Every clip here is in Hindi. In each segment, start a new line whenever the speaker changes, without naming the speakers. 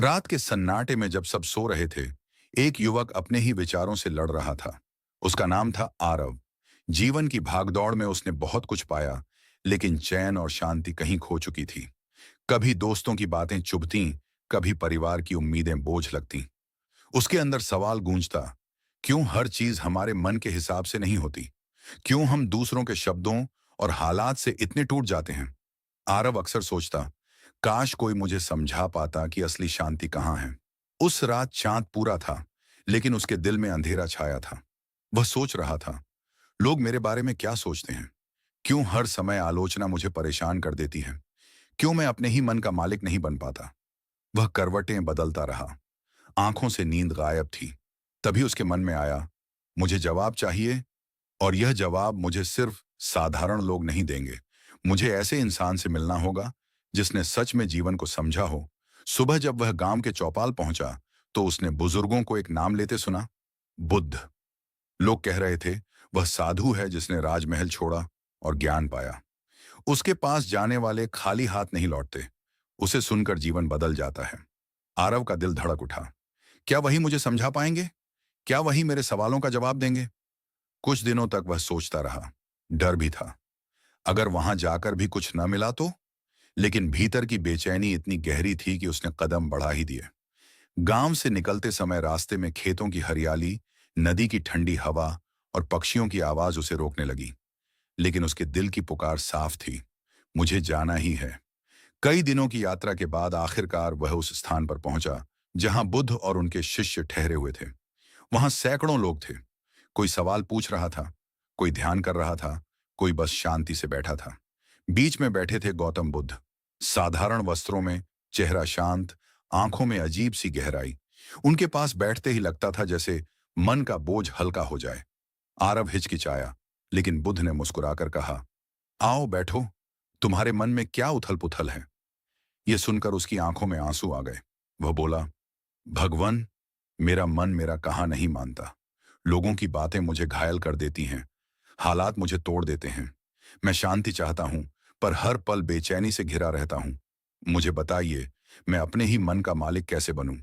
रात के सन्नाटे में जब सब सो रहे थे, एक युवक अपने ही विचारों से लड़ रहा था। उसका नाम था आरव। जीवन की भागदौड़ में उसने बहुत कुछ पाया, लेकिन चैन और शांति कहीं खो चुकी थी। कभी दोस्तों की बातें चुभतीं, कभी परिवार की उम्मीदें बोझ लगतीं। उसके अंदर सवाल गूंजता, क्यों हर चीज हमारे मन के हिसाब से नहीं होती? क्यों हम दूसरों के शब्दों और हालात से इतने टूट जाते हैं? आरव अक्सर सोचता, काश कोई मुझे समझा पाता कि असली शांति कहाँ है। उस रात चांद पूरा था, लेकिन उसके दिल में अंधेरा छाया था। वह सोच रहा था, लोग मेरे बारे में क्या सोचते हैं? क्यों हर समय आलोचना मुझे परेशान कर देती है? क्यों मैं अपने ही मन का मालिक नहीं बन पाता? वह करवटें बदलता रहा, आंखों से नींद गायब थी। तभी उसके मन में आया, मुझे जवाब चाहिए, और यह जवाब मुझे सिर्फ साधारण लोग नहीं देंगे। मुझे ऐसे इंसान से मिलना होगा जिसने सच में जीवन को समझा हो। सुबह जब वह गांव के चौपाल पहुंचा, तो उसने बुजुर्गों को एक नाम लेते सुना, बुद्ध। लोग कह रहे थे, वह साधु है जिसने राजमहल छोड़ा और ज्ञान पाया। उसके पास जाने वाले खाली हाथ नहीं लौटते। उसे सुनकर जीवन बदल जाता है। आरव का दिल धड़क उठा। क्या वही मुझे समझा पाएंगे? क्या वही मेरे सवालों का जवाब देंगे? कुछ दिनों तक वह सोचता रहा। डर भी था, अगर वहां जाकर भी कुछ न मिला तो? लेकिन भीतर की बेचैनी इतनी गहरी थी कि उसने कदम बढ़ा ही दिए। गांव से निकलते समय रास्ते में खेतों की हरियाली, नदी की ठंडी हवा और पक्षियों की आवाज उसे रोकने लगी। लेकिन उसके दिल की पुकार साफ थी, मुझे जाना ही है। कई दिनों की यात्रा के बाद आखिरकार वह उस स्थान पर पहुंचा जहां बुद्ध और उनके शिष्य ठहरे हुए थे। वहां सैकड़ों लोग थे। कोई सवाल पूछ रहा था, कोई ध्यान कर रहा था, कोई बस शांति से बैठा था। बीच में बैठे थे गौतम बुद्ध, साधारण वस्त्रों में, चेहरा शांत, आंखों में अजीब सी गहराई। उनके पास बैठते ही लगता था जैसे मन का बोझ हल्का हो जाए। आरव हिचकिचाया, लेकिन बुद्ध ने मुस्कुराकर कहा, आओ बैठो, तुम्हारे मन में क्या उथल पुथल है? यह सुनकर उसकी आंखों में आंसू आ गए। वह बोला, भगवान, मेरा मन मेरा कहा नहीं मानता। लोगों की बातें मुझे घायल कर देती हैं, हालात मुझे तोड़ देते हैं। मैं शांति चाहता हूं, पर हर पल बेचैनी से घिरा रहता हूं। मुझे बताइए, मैं अपने ही मन का मालिक कैसे बनूं?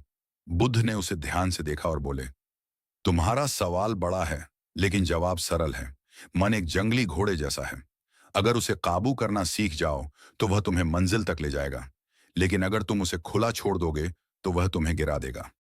बुद्ध ने उसे ध्यान से देखा और बोले, तुम्हारा सवाल बड़ा है, लेकिन जवाब सरल है। मन एक जंगली घोड़े जैसा है। अगर उसे काबू करना सीख जाओ, तो वह तुम्हें मंजिल तक ले जाएगा। लेकिन अगर तुम उसे खुला छोड़ दोगे, तो वह तुम्हें गिरा देगा।